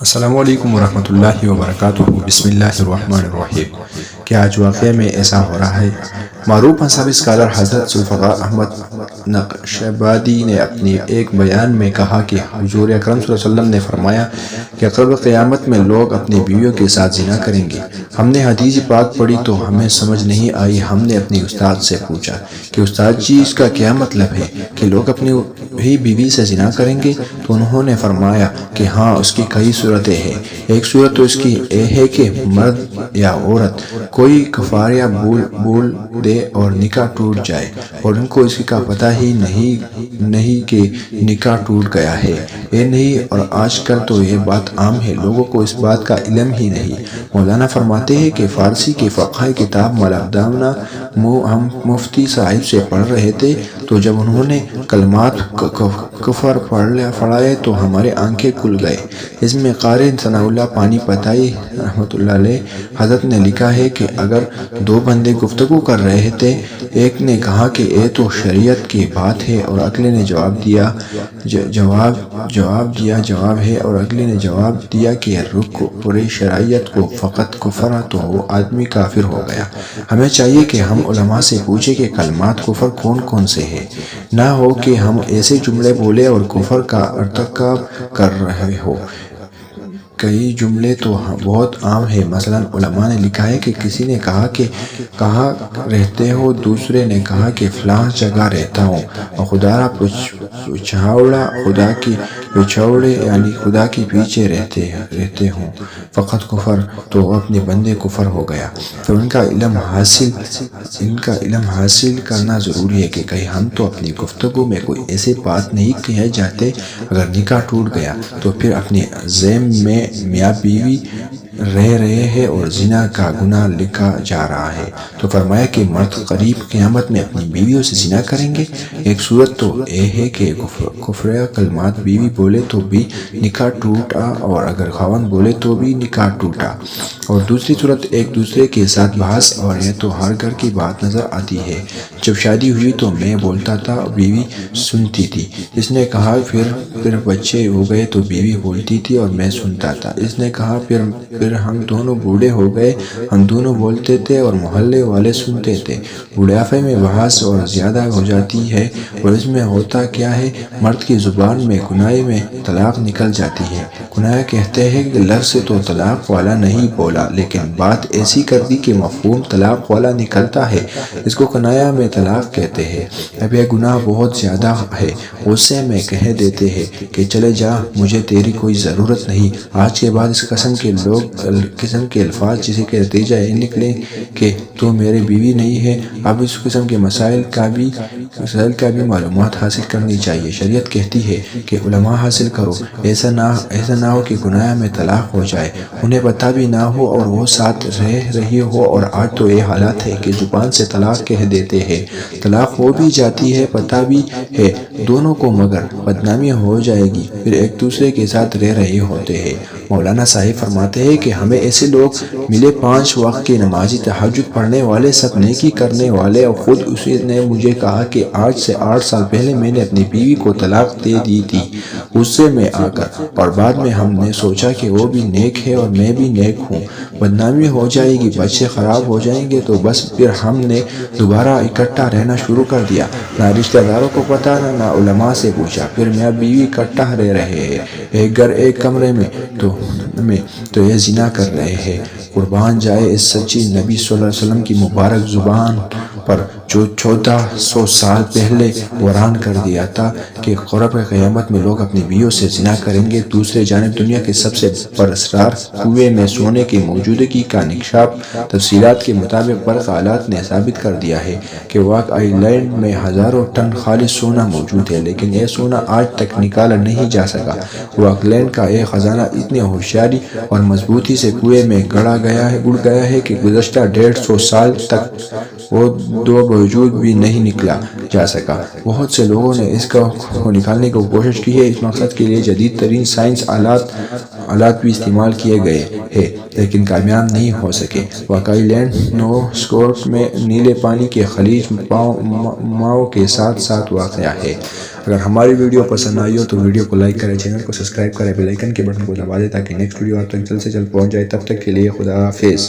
السلام علیکم ورحمۃ اللہ وبرکاتہ۔ بسم اللہ الرحمن الرحیم۔ کہ آج واقعہ میں ایسا ہو رہا ہے۔ معروف مذہبی اسکالر حضرت ذوالفقار احمد نقشبندی نے اپنی ایک بیان میں کہا کہ حضور اکرم صلی اللہ علیہ وسلم نے فرمایا کہ قبل قیامت میں لوگ اپنی بیویوں کے ساتھ زنا کریں گے۔ ہم نے حدیث پاک پڑھی تو ہمیں سمجھ نہیں آئی۔ ہم نے اپنی استاد سے پوچھا کہ استاد جی اس کا کیا مطلب ہے کہ لوگ اپنی ہی بیوی سے زنا کریں گے؟ تو انہوں نے فرمایا کہ ہاں، اس کی کئی صورتیں ہیں۔ ایک صورت تو اس کی یہ ہے کہ مرد یا عورت کوئی کفار یا بول دے اور نکاح ٹوٹ جائے اور ان کو اس کا پتہ ہی نہیں کہ نکاح ٹوٹ گیا ہے۔ یہ نہیں، اور آج کل تو یہ بات عام ہے، لوگوں کو اس بات کا علم ہی نہیں۔ مولانا فرماتے ہیں کہ فارسی کی فقہ کتاب ملابدامنا ہم مفتی صاحب سے پڑھ رہے تھے تو جب انہوں نے کلمات کفر پڑھائے تو ہمارے آنکھیں کھل گئے۔ اس میں قاری ثناء اللہ پانی پتائی رحمۃ اللہ علیہ حضرت نے لکھا ہے کہ اگر دو بندے گفتگو کر رہے تھے، ایک نے کہا کہ یہ تو شریعت کی بات ہے اور اگلے نے جواب دیا کہ رک پوری شریعت کو فقط کفر، تو وہ آدمی کافر ہو گیا۔ ہمیں چاہیے کہ ہم علماء سے پوچھیں کہ کلمات کفر کون کون سے ہیں، نہ ہو کہ ہم ایسے جملے بولے اور کفر کا ارتکاب کر رہے ہو۔ کئی جملے تو بہت عام ہیں، مثلا علماء نے لکھا ہے کہ کسی نے کہا کہ کہاں رہتے ہو، دوسرے نے کہا کہ فلاں جگہ رہتا ہوں، اور خدا را پچھاوڑا، خدا کی پچھوڑے یعنی خدا کے پیچھے رہتے ہوں، فقط کفر، تو اپنے بندے کفر ہو گیا۔ تو ان کا علم حاصل کرنا ضروری ہے کہ کہیں ہم تو اپنی گفتگو میں کوئی ایسی بات نہیں کہے جاتے۔ اگر نکاح ٹوٹ گیا تو پھر اپنی ذم میں میاں بیوی رہ رہے ہیں اور زنا کا گناہ لکھا جا رہا ہے۔ تو فرمایا کہ مرد قریب قیامت میں اپنی بیویوں سے زنا کریں گے۔ ایک صورت تو یہ ہے کہ کفر کلمات بیوی بولے تو بھی نکاح ٹوٹا، اور اگر خاوند بولے تو بھی نکاح ٹوٹا، اور دوسری صورت ایک دوسرے کے ساتھ بحث، اور یہ تو ہر گھر کی بات نظر آتی ہے۔ جب شادی ہوئی تو میں بولتا تھا، بیوی سنتی تھی۔ اس نے کہا پھر بچے ہو گئے تو بیوی بولتی تھی اور میں سنتا تھا۔ اس نے کہا پھر ہم دونوں بوڑھے ہو گئے، ہم دونوں بولتے تھے اور محلے والے سنتے تھے۔ بڑھاپے میں بحث اور زیادہ ہو جاتی ہے، اور اس میں ہوتا کیا ہے، مرد کی زبان میں کنائے میں طلاق نکل جاتی ہے۔ کنایہ کہتے ہیں کہ لفظ تو طلاق والا نہیں بولا، لیکن بات ایسی کر دی کہ مفہوم طلاق والا نکلتا ہے، اس کو کنایہ میں طلاق کہتے ہیں۔ اب یہ گناہ بہت زیادہ ہے، غصے میں کہہ دیتے ہیں کہ چلے جا، مجھے تیری کوئی ضرورت نہیں۔ آج کے بعد اس قسم کے الفاظ جسے کہ نتیجہ یہ نکلے کہ تو میری بیوی نہیں ہے۔ اب اس قسم کے مسائل کا بھی معلومات حاصل کرنی چاہیے۔ شریعت کہتی ہے کہ علماء حاصل کرو، ایسا نہ ہو کہ گناہ میں طلاق ہو جائے، انہیں پتہ بھی نہ ہو اور وہ ساتھ رہ رہی ہو۔ اور آج تو یہ حالات ہے کہ زبان سے طلاق کہہ دیتے ہیں، طلاق ہو بھی جاتی ہے، پتہ بھی ہے دونوں کو، مگر بدنامی ہو جائے گی، پھر ایک دوسرے کے ساتھ رہ رہے ہوتے ہیں۔ مولانا صاحب فرماتے ہیں کہ ہمیں ایسے لوگ ملے، 5 وقت کی نمازی، تہجد پڑھنے والے، سب نیکی کرنے والے، اور خود اسی نے مجھے کہا کہ آج سے 8 سال پہلے میں نے اپنی بیوی کو طلاق دے دی تھی غصے میں آ کر، اور بعد میں ہم نے سوچا کہ وہ بھی نیک ہے اور میں بھی نیک ہوں، بدنامی ہو جائے گی، بچے خراب ہو جائیں گے، تو بس پھر ہم نے دوبارہ اکٹھا رہنا شروع کر دیا۔ نہ رشتہ داروں کو پتہ، نہ علماء سے پوچھا، پھر میاں بیوی اکٹھا رہ رہے ہیں، ایک گھر ایک کمرے میں، تو یہ زنا کر رہے ہیں۔ قربان جائے اس سچی نبی صلی اللہ علیہ وسلم کی مبارک زبان پر، جو 1400 سال پہلے وران کر دیا تھا کہ قرب قیامت میں لوگ اپنی بیویوں سے زنا کریں گے۔ دوسرے جانب دنیا کے سب سے پراسرار کنویں میں سونے کی موجودگی کا انکشاف تفصیلات کے مطابق برق آلات نے ثابت کر دیا ہے کہ واک آئی لینڈ میں ہزاروں ٹن خالص سونا موجود ہے، لیکن یہ سونا آج تک نکالا نہیں جا سکا۔ واک لینڈ کا یہ خزانہ اتنی ہوشیاری اور مضبوطی سے کنویں میں گڑ گیا ہے کہ گزشتہ 150 سال تک وہ دو باوجود بھی نہیں نکلا جا سکا۔ بہت سے لوگوں نے اس کو نکالنے کی کوشش کی ہے، اس مقصد کے لیے جدید ترین سائنس آلات بھی استعمال کیے گئے ہیں، لیکن کامیاب نہیں ہو سکے۔ واقعی لینڈ نو اسکاٹ میں نیلے پانی کے خلیج ماؤ کے ساتھ واقع ہے۔ اگر ہماری ویڈیو پسند آئی ہو تو ویڈیو کو لائک کریں، چینل کو سبسکرائب کریں، بیل آئیکن کے بٹن کو دبا دیں تاکہ نیکسٹ ویڈیو آپ تک جلد سے جلد پہنچ جائے۔ تب تک کے لیے خدا حافظ۔